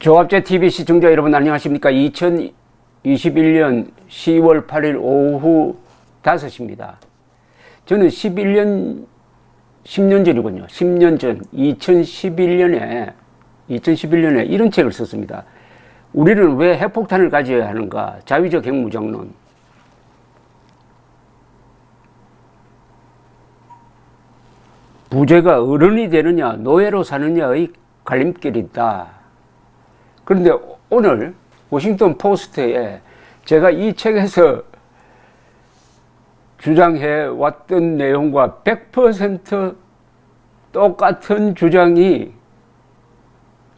조합제 TV 시청자 여러분 안녕하십니까? 2021년 10월 8일 오후 5시입니다. 저는 10년 전이군요. 10년 전 2011년에 이런 책을 썼습니다. 우리는 왜 핵폭탄을 가져야 하는가? 자위적 핵무장론. 부제가 어른이 되느냐 노예로 사느냐의 갈림길이다. 그런데 오늘 워싱턴 포스트에 제가 이 책에서 주장해 왔던 내용과 100% 똑같은 주장이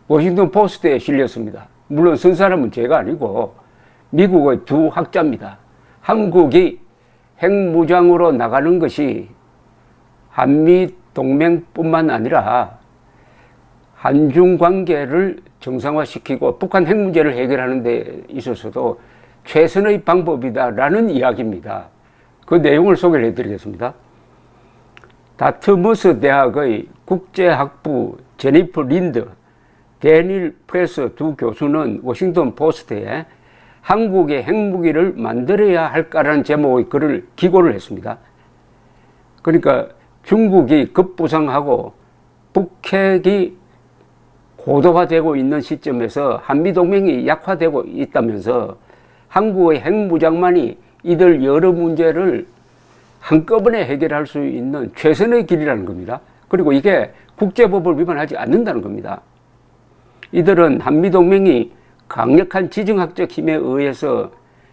워싱턴 포스트에 실렸습니다. 물론 쓴 사람은 제가 아니고 미국의 두 학자입니다. 한국이 핵무장으로 나가는 것이 한미 동맹뿐만 아니라 한중 관계를 정상화시키고 북한 핵 문제를 해결하는 데 있어서도 최선의 방법이다라는 이야기입니다. 그 내용을 소개를 해드리겠습니다. 다트머스 대학의 국제학부 제니퍼 린드, 데닐 프레스 두 교수는 워싱턴 포스트에 한국의 핵무기를 만들어야 할까라는 제목의 글을 기고를 했습니다. 그러니까 중국이 급부상하고 북핵이 고도화되고 있는 시점에서 한미동맹이 약화되고 있다면서 한국의 핵무장만이 이들 여러 문제를 한꺼번에 해결할 수 있는 최선의 길이라는 겁니다. 그리고 이게 국제법을 위반하지 않는다는 겁니다. 이들은 한미동맹이 강력한 지정학적 힘에 의해서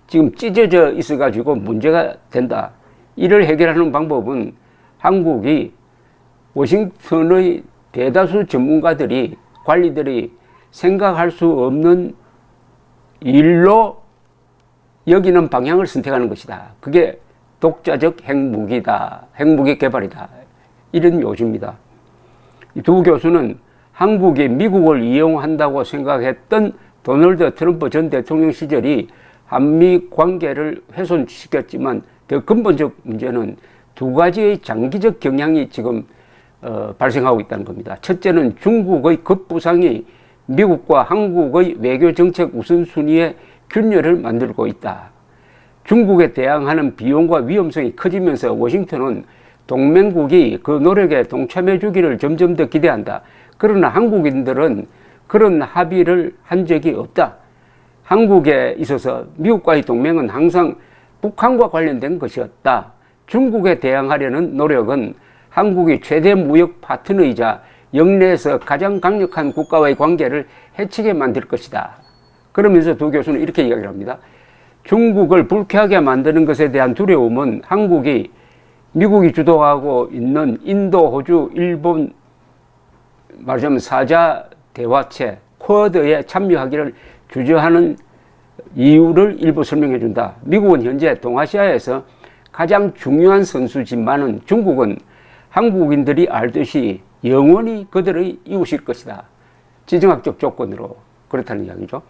지금 찢어져 있어가지고 문제가 된다. 이를 해결하는 방법은 한국이 워싱턴의 대다수 전문가들이 관리들이 생각할 수 없는 일로 여기는 방향을 선택하는 것이다. 그게 독자적 핵무기다. 핵무기 개발이다. 이런 요지입니다. 이 두 교수는 한국이 미국을 이용한다고 생각했던 도널드 트럼프 전 대통령 시절이 한미 관계를 훼손시켰지만 더 근본적 문제는 두 가지의 장기적 경향이 지금 발생하고 있다는 겁니다. 첫째는 중국의 급부상이 미국과 한국의 외교정책 우선순위에 균열을 만들고 있다. 중국에 대항하는 비용과 위험성이 커지면서 워싱턴은 동맹국이 그 노력에 동참해 주기를 점점 더 기대한다. 그러나 한국인들은 그런 합의를 한 적이 없다. 한국에 있어서 미국과의 동맹은 항상 북한과 관련된 것이었다. 중국에 대항하려는 노력은 한국이 최대 무역 파트너이자 영내에서 가장 강력한 국가와의 관계를 해치게 만들 것이다. 그러면서 두 교수는 이렇게 이야기를 합니다. 중국을 불쾌하게 만드는 것에 대한 두려움은 한국이 미국이 주도하고 있는 인도, 호주, 일본 말하자면 사자 대화체, 쿼드에 참여하기를 주저하는 이유를 일부 설명해 준다. 미국은 현재 동아시아에서 가장 중요한 선수지만은 중국은 한국인들이 알듯이 영원히 그들의 이웃일 것이다. 지정학적 조건으로 그렇다는 이야기죠.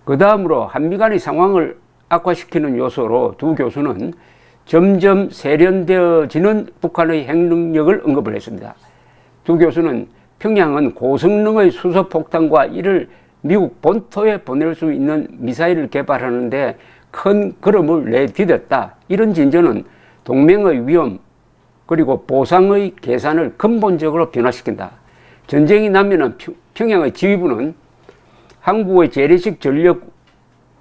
그 다음으로 한미 간의 상황을 악화시키는 요소로 두 교수는 점점 세련되어지는 북한의 핵능력을 언급을 했습니다. 두 교수는 평양은 고성능의 수소폭탄과 이를 미국 본토에 보낼 수 있는 미사일을 개발하는데 큰 걸음을 내디뎠다. 이런 진전은 동맹의 위험 그리고 보상의 계산을 근본적으로 변화시킨다. 전쟁이 나면은 평양의 지휘부는 한국의 재래식 전력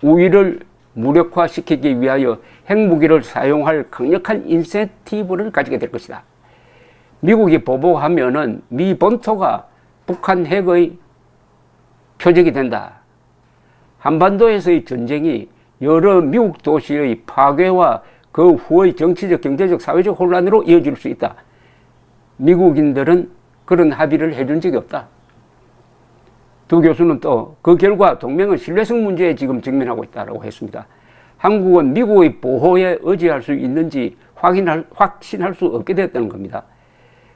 우위를 무력화시키기 위하여 핵무기를 사용할 강력한 인센티브를 가지게 될 것이다. 미국이 보복하면은 미 본토가 북한 핵의 표적이 된다. 한반도에서의 전쟁이 여러 미국 도시의 파괴와 그 후의 정치적, 경제적, 사회적 혼란으로 이어질 수 있다. 미국인들은 그런 합의를 해준 적이 없다. 두 교수는 또 그 결과 동맹은 신뢰성 문제에 지금 직면하고 있다고 했습니다. 한국은 미국의 보호에 의지할 수 있는지 확신할 수 없게 됐다는 겁니다.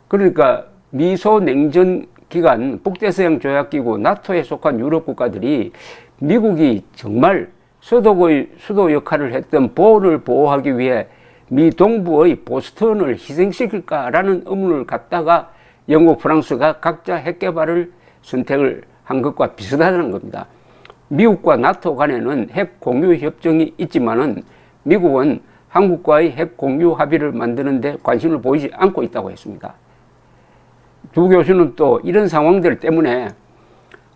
그러니까 미소 냉전 기간 북대서양 조약기구 나토에 속한 유럽 국가들이 미국이 정말 서독의 수도 역할을 했던 보를 보호하기 위해 미 동부의 보스턴을 희생시킬까라는 의문을 갖다가 영국, 프랑스가 각자 핵개발을 선택을 한 것과 비슷하다는 겁니다. 미국과 나토 간에는 핵 공유 협정이 있지만은 미국은 한국과의 핵 공유 합의를 만드는 데 관심을 보이지 않고 있다고 했습니다. 두 교수는 또 이런 상황들 때문에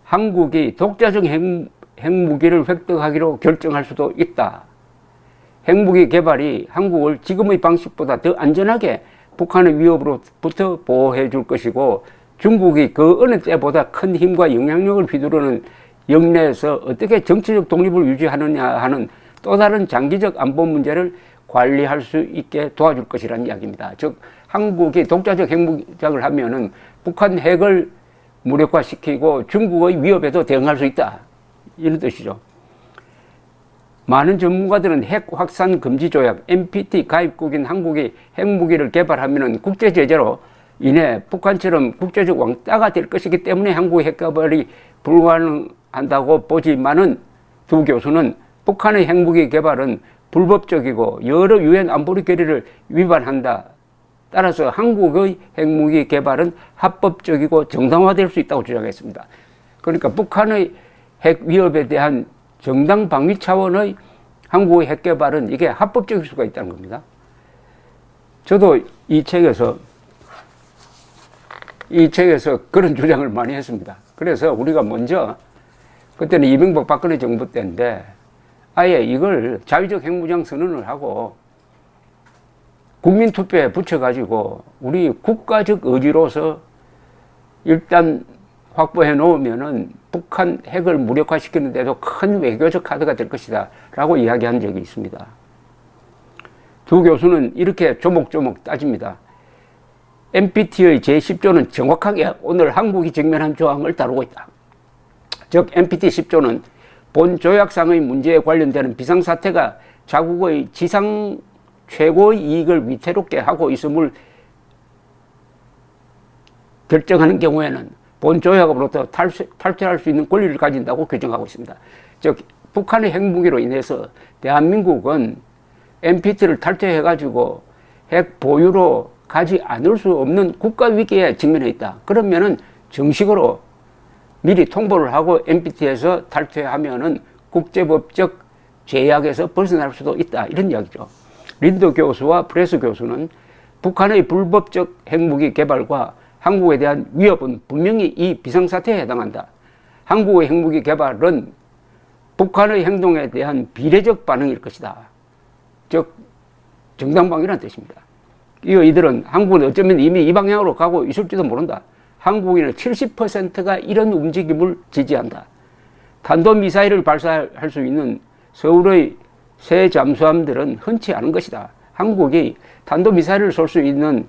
한국이 독자적 핵무기를 획득하기로 결정할 수도 있다. 핵무기 개발이 한국을 지금의 방식보다 더 안전하게 북한의 위협으로부터 보호해 줄 것이고 중국이 그 어느 때보다 큰 힘과 영향력을 휘두르는 영내에서 어떻게 정치적 독립을 유지하느냐 하는 또 다른 장기적 안보 문제를 관리할 수 있게 도와줄 것이라는 이야기입니다. 즉 한국이 독자적 핵무장을 하면은 북한 핵을 무력화시키고 중국의 위협에도 대응할 수 있다. 이런 뜻이죠. 많은 전문가들은 핵 확산 금지 조약 NPT 가입국인 한국이 핵무기를 개발하면 국제 제재로 인해 북한처럼 국제적 왕따가 될 것이기 때문에 한국의 핵 개발이 불가능한다고 보지만은 두 교수는 북한의 핵무기 개발은 불법적이고 여러 유엔 안보리 결의를 위반한다. 따라서 한국의 핵무기 개발은 합법적이고 정당화될 수 있다고 주장했습니다. 그러니까 북한의 핵 위협에 대한 정당 방위 차원의 한국의 핵 개발은 이게 합법적일 수가 있다는 겁니다. 저도 이 책에서 그런 주장을 많이 했습니다. 그래서 우리가 먼저 그때는 이명박 박근혜 정부 때인데 아예 이걸 자위적 핵무장 선언을 하고 국민투표에 붙여가지고 우리 국가적 의지로서 일단 확보해 놓으면은 북한 핵을 무력화시키는 데도 큰 외교적 카드가 될 것이다 라고 이야기한 적이 있습니다. 두 교수는 이렇게 조목조목 따집니다. NPT의 제10조는 정확하게 오늘 한국이 직면한 조항을 다루고 있다. 즉 NPT 10조는 본 조약상의 문제에 관련되는 비상사태가 자국의 지상 최고의 이익을 위태롭게 하고 있음을 결정하는 경우에는 본 조약으로부터 탈퇴할 수 있는 권리를 가진다고 규정하고 있습니다. 즉 북한의 핵무기로 인해서 대한민국은 NPT를 탈퇴해가지고 핵 보유로 가지 않을 수 없는 국가 위기에 직면해 있다. 그러면은 정식으로 미리 통보를 하고 NPT에서 탈퇴하면은 국제법적 제약에서 벗어날 수도 있다. 이런 이야기죠. 린더 교수와 프레스 교수는 북한의 불법적 핵무기 개발과 한국에 대한 위협은 분명히 이 비상사태에 해당한다. 한국의 핵무기 개발은 북한의 행동에 대한 비례적 반응일 것이다. 즉 정당방위라는 뜻입니다. 이들은 한국은 어쩌면 이미 이 방향으로 가고 있을지도 모른다. 한국인의 70%가 이런 움직임을 지지한다. 탄도미사일을 발사할 수 있는 서울의 새 잠수함들은 흔치 않은 것이다. 한국이 탄도미사일을 쏠 수 있는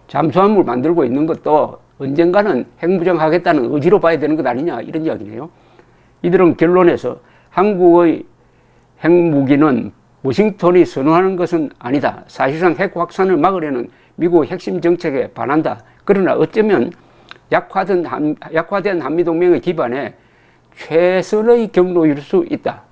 잠수함을 만들고 있는 것도 언젠가는 핵무장하겠다는 의지로 봐야 되는 것 아니냐 이런 이야기네요. 이들은 결론에서 한국의 핵무기는 워싱턴이 선호하는 것은 아니다. 사실상 핵 확산을 막으려는 미국의 핵심 정책에 반한다. 그러나 어쩌면 약화된 한미동맹의 기반에 최선의 경로일 수 있다.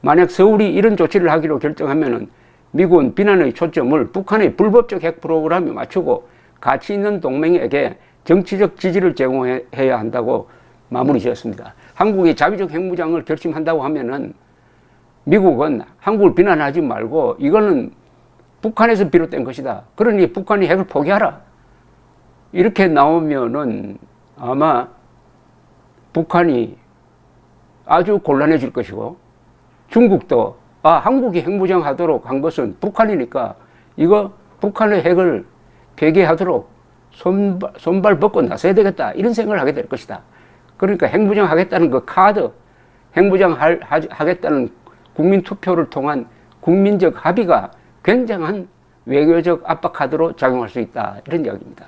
만약 서울이 이런 조치를 하기로 결정하면 미국은 비난의 초점을 북한의 불법적 핵 프로그램에 맞추고 가치 있는 동맹에게 정치적 지지를 제공해야 한다고 마무리 지었습니다. 한국이 자위적 핵무장을 결심한다고 하면은 미국은 한국을 비난하지 말고 이거는 북한에서 비롯된 것이다. 그러니 북한이 핵을 포기하라. 이렇게 나오면은 아마 북한이 아주 곤란해질 것이고 중국도 한국이 핵무장 하도록 한 것은 북한이니까 이거 북한의 핵을 폐기하도록 손발 벗고 나서야 되겠다. 이런 생각을 하게 될 것이다. 그러니까 핵무장 하겠다는 그 카드, 핵무장 하겠다는 국민 투표를 통한 국민적 합의가 굉장한 외교적 압박 카드로 작용할 수 있다. 이런 이야기입니다.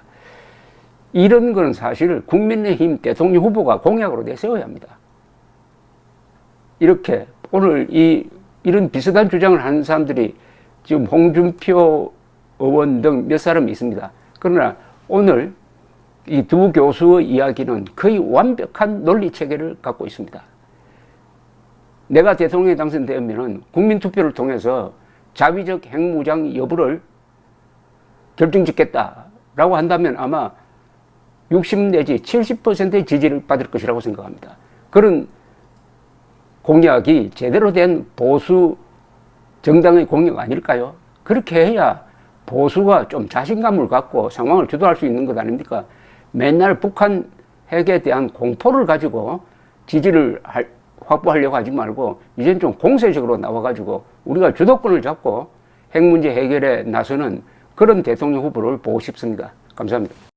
이런 건 사실 국민의힘 대통령 후보가 공약으로 내세워야 합니다. 이렇게 오늘 이런 비슷한 주장을 하는 사람들이 지금 홍준표 의원 등 몇 사람이 있습니다. 그러나 오늘 이 두 교수의 이야기는 거의 완벽한 논리 체계를 갖고 있습니다. 내가 대통령에 당선되면 국민투표를 통해서 자위적 핵무장 여부를 결정짓겠다라고 한다면 아마 60 내지 70%의 지지를 받을 것이라고 생각합니다. 그런 공약이 제대로 된 보수 정당의 공약 아닐까요? 그렇게 해야 보수가 좀 자신감을 갖고 상황을 주도할 수 있는 것 아닙니까? 맨날 북한 핵에 대한 공포를 가지고 지지를 확보하려고 하지 말고 이젠 좀 공세적으로 나와가지고 우리가 주도권을 잡고 핵 문제 해결에 나서는 그런 대통령 후보를 보고 싶습니다. 감사합니다.